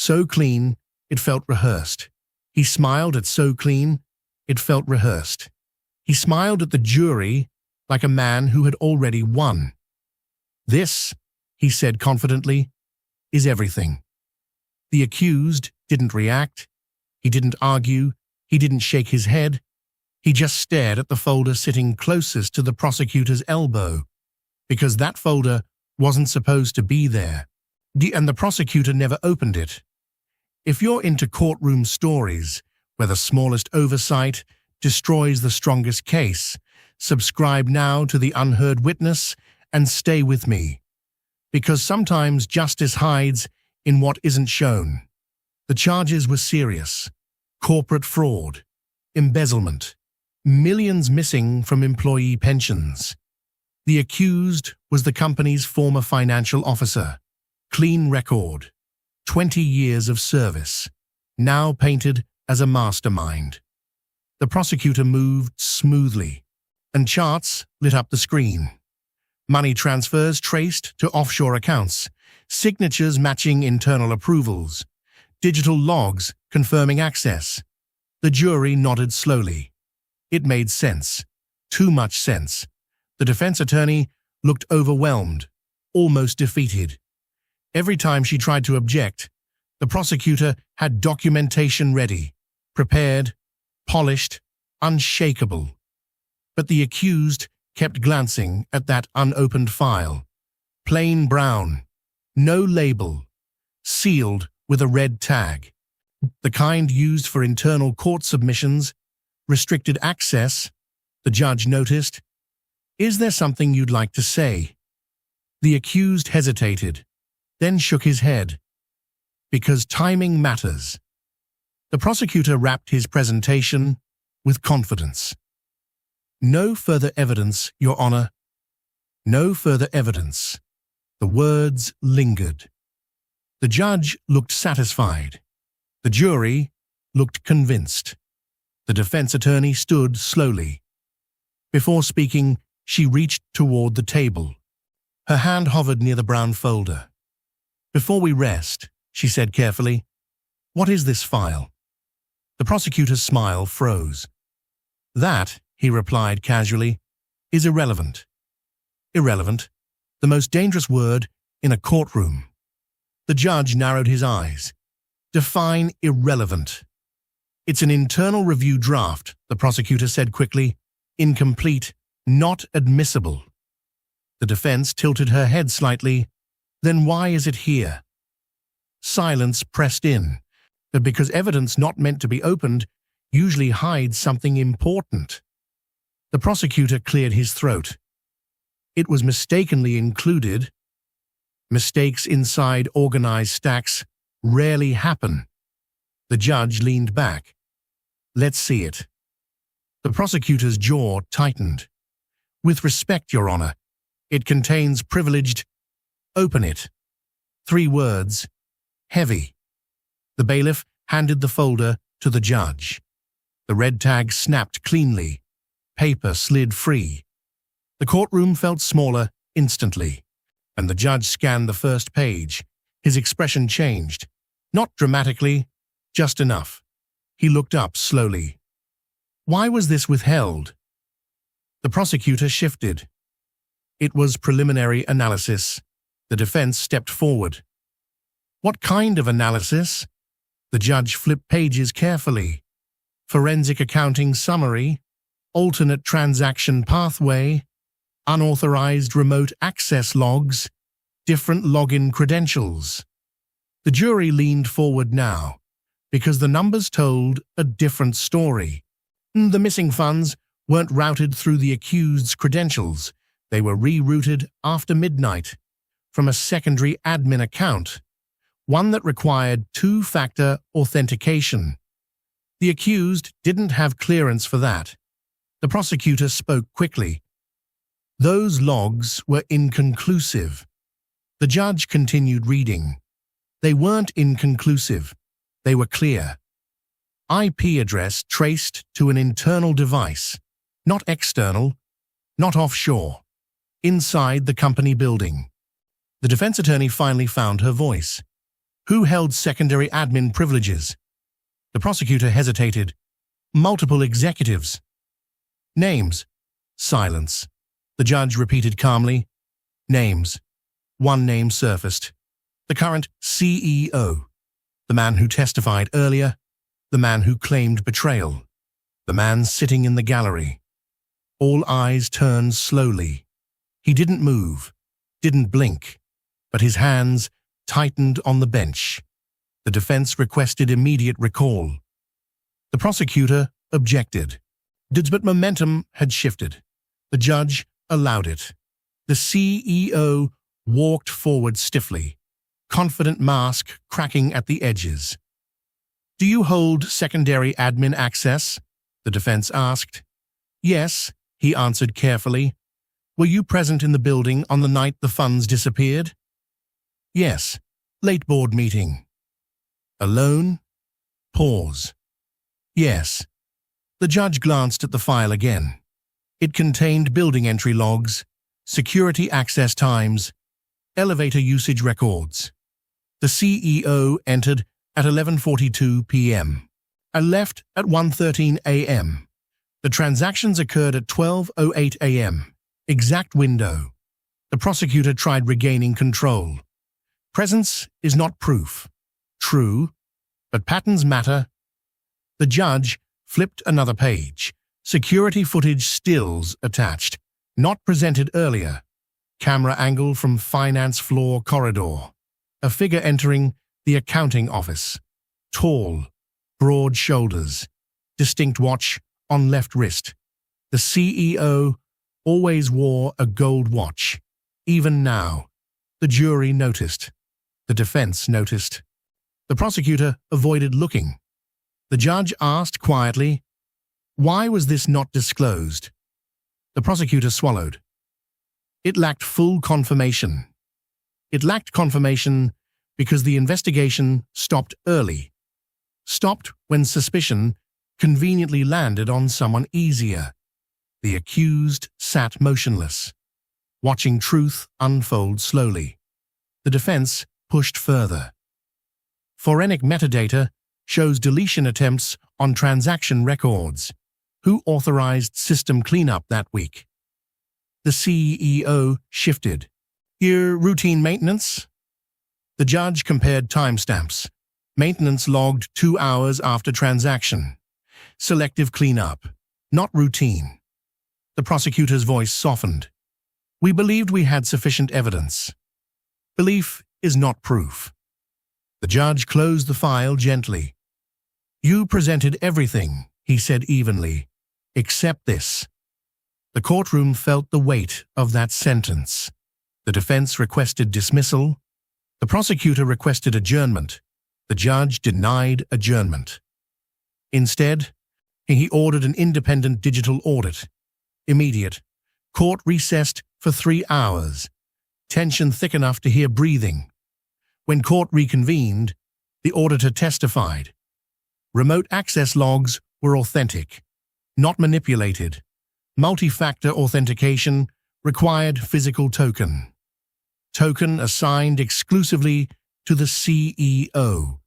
So clean, it felt rehearsed. He smiled at so clean, it felt rehearsed. He smiled at the jury like a man who had already won. "This," he said confidently, "is everything." The accused didn't react. He didn't argue. He didn't shake his head. He just stared at the folder sitting closest to the prosecutor's elbow, because that folder wasn't supposed to be there. And the prosecutor never opened it. If you're into courtroom stories where the smallest oversight destroys the strongest case, subscribe now to the Unheard Witness and stay with me. Because sometimes justice hides in what isn't shown. The charges were serious: corporate fraud, embezzlement, millions missing from employee pensions. The accused was the company's former financial officer. Clean record, 20 years of service, now painted as a mastermind. The prosecutor moved smoothly, and charts lit up the screen. Money transfers traced to offshore accounts, signatures matching internal approvals, digital logs confirming access. The jury nodded slowly. It made sense. Too much sense. The defense attorney looked overwhelmed, almost defeated. Every time she tried to object, the prosecutor had documentation ready, prepared, polished, unshakable. But the accused kept glancing at that unopened file. Plain brown, no label, sealed with a red tag. The kind used for internal court submissions, restricted access. The judge noticed. "Is there something you'd like to say?" The accused hesitated, then shook his head. "Because timing matters." The prosecutor wrapped his presentation with confidence. "No further evidence, Your Honor. No further evidence." The words lingered. The judge looked satisfied. The jury looked convinced. The defense attorney stood slowly. Before speaking, she reached toward the table. Her hand hovered near the brown folder. "Before we rest," she said carefully, "what is this file?" The prosecutor's smile froze. "That," he replied casually, "is irrelevant." Irrelevant, the most dangerous word in a courtroom. The judge narrowed his eyes. "Define irrelevant." "It's an internal review draft," the prosecutor said quickly. "Incomplete, not admissible." The defense tilted her head slightly. "Then why is it here?" Silence pressed in, but because evidence not meant to be opened usually hides something important. The prosecutor cleared his throat. "It was mistakenly included." Mistakes inside organized stacks rarely happen. The judge leaned back. "Let's see it." The prosecutor's jaw tightened. "With respect, Your Honor, it contains privileged—" "Open it." 3 words. Heavy. The bailiff handed the folder to the judge. The red tag snapped cleanly. Paper slid free. The courtroom felt smaller instantly, and the judge scanned the first page. His expression changed. Not dramatically, just enough. He looked up slowly. "Why was this withheld?" The prosecutor shifted. "It was preliminary analysis." The defense stepped forward. "What kind of analysis?" The judge flipped pages carefully. "Forensic accounting summary, alternate transaction pathway, unauthorized remote access logs, different login credentials." The jury leaned forward now, because the numbers told a different story. The missing funds weren't routed through the accused's credentials. They were rerouted after midnight from a secondary admin account, one that required 2-factor authentication. The accused didn't have clearance for that. The prosecutor spoke quickly. "Those logs were inconclusive." The judge continued reading. "They weren't inconclusive. They were clear. IP address traced to an internal device, not external, not offshore, inside the company building." The defense attorney finally found her voice. Who held secondary admin privileges? The prosecutor hesitated. Multiple executives. Names. Silence. The judge repeated calmly. Names. One name surfaced. The current CEO. The man who testified earlier. The man who claimed betrayal. The man sitting in the gallery. All eyes turned slowly. He didn't move, didn't blink, but his hands tightened on the bench. The defense requested immediate recall. The prosecutor objected. But momentum had shifted. The judge allowed it. The CEO walked forward stiffly, confident mask cracking at the edges. Do you hold secondary admin access? The defense asked. Yes, he answered carefully. Were you present in the building on the night the funds disappeared? Yes. Late board meeting. Alone? Pause. Yes. The judge glanced at the file again. It contained building entry logs, security access times, elevator usage records. The CEO entered at 11:42 p.m. and left at 1:13 a.m. The transactions occurred at 12:08 a.m. Exact window. The prosecutor tried regaining control. Presence is not proof. True, but patterns matter. The judge flipped another page. Security footage stills attached, not presented earlier. Camera angle from finance floor corridor. A figure entering the accounting office. Tall, broad shoulders. Distinct watch on left wrist. The CEO always wore a gold watch. Even now, the jury noticed. The defense noticed. The prosecutor avoided looking. The judge asked quietly, why was this not disclosed? The prosecutor swallowed. It lacked full confirmation. It lacked confirmation because the investigation stopped early. Stopped when suspicion conveniently landed on someone easier. The accused sat motionless, watching truth unfold slowly. The defense pushed further. Forensic metadata shows deletion attempts on transaction records. Who authorized system cleanup that week? The CEO shifted. Here, routine maintenance? The judge compared timestamps. Maintenance logged 2 hours after transaction. Selective cleanup, not routine. The prosecutor's voice softened. We believed we had sufficient evidence. Belief is not proof. The judge closed the file gently. You presented everything, he said evenly, except this. The courtroom felt the weight of that sentence. The defense requested dismissal. The prosecutor requested adjournment. The judge denied adjournment. Instead, he ordered an independent digital audit. Immediate. Court recessed for 3 hours. Tension thick enough to hear breathing. When court reconvened, the auditor testified. Remote access logs were authentic, not manipulated. Multi-factor authentication required physical token. Token assigned exclusively to the CEO.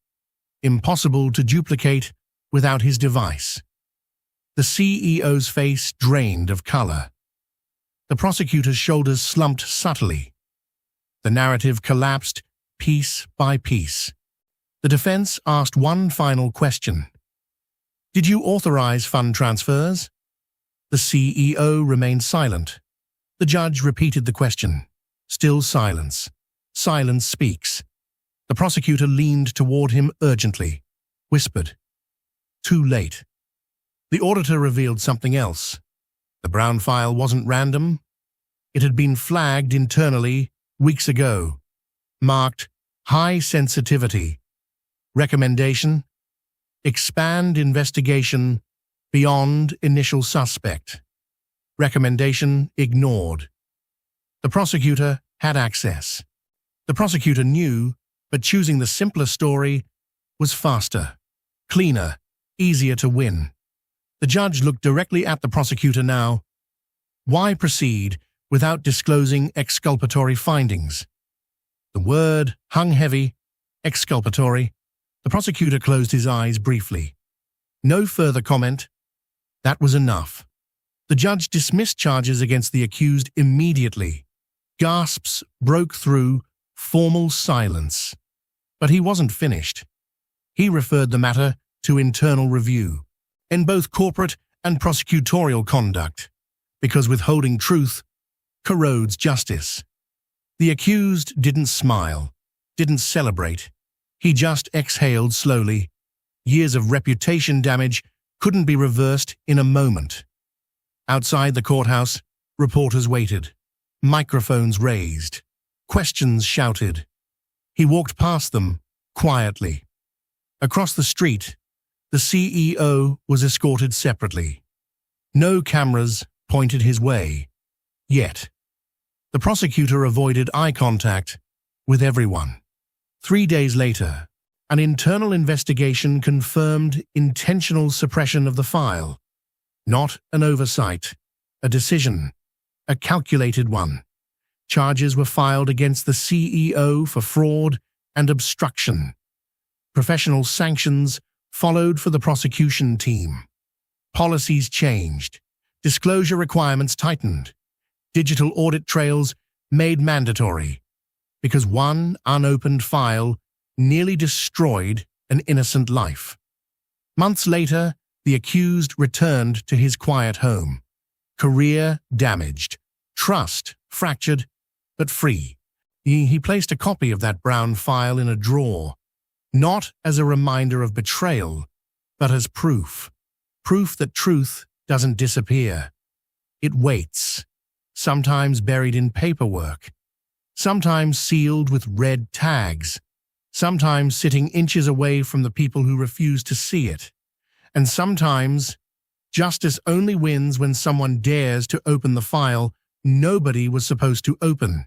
Impossible to duplicate without his device. The CEO's face drained of color. The prosecutor's shoulders slumped subtly. The narrative collapsed piece by piece. The defense asked one final question. Did you authorize fund transfers? The CEO remained silent. The judge repeated the question. Still silence. Silence speaks. The prosecutor leaned toward him urgently, whispered. Too late. The auditor revealed something else. The Brown file wasn't random. It had been flagged internally weeks ago, marked high sensitivity. Recommendation: expand investigation beyond initial suspect. Recommendation ignored. The prosecutor had access. The prosecutor knew, but choosing the simpler story was faster, cleaner, easier to win. The judge looked directly at the prosecutor now. Why proceed without disclosing exculpatory findings? The word hung heavy. Exculpatory. The prosecutor closed his eyes briefly. No further comment. That was enough. The judge dismissed charges against the accused immediately. Gasps broke through formal silence. But he wasn't finished. He referred the matter to internal review, in both corporate and prosecutorial conduct, because withholding truth corrodes justice. The accused didn't smile, didn't celebrate. He just exhaled slowly. Years of reputation damage couldn't be reversed in a moment. Outside the courthouse, reporters waited. Microphones raised. Questions shouted. He walked past them, quietly. Across the street, the CEO was escorted separately. No cameras pointed his way. Yet, the prosecutor avoided eye contact with everyone. 3 days later, an internal investigation confirmed intentional suppression of the file. Not an oversight, a decision, a calculated one. Charges were filed against the CEO for fraud and obstruction. Professional sanctions followed for the prosecution team. Policies changed. Disclosure requirements tightened. Digital audit trails made mandatory. Because one unopened file nearly destroyed an innocent life. Months later, the accused returned to his quiet home. Career damaged, trust fractured, but free. He placed a copy of that brown file in a drawer, not as a reminder of betrayal, but as proof. Proof that truth doesn't disappear. It waits, sometimes buried in paperwork, sometimes sealed with red tags, sometimes sitting inches away from the people who refuse to see it. And sometimes, justice only wins when someone dares to open the file nobody was supposed to open.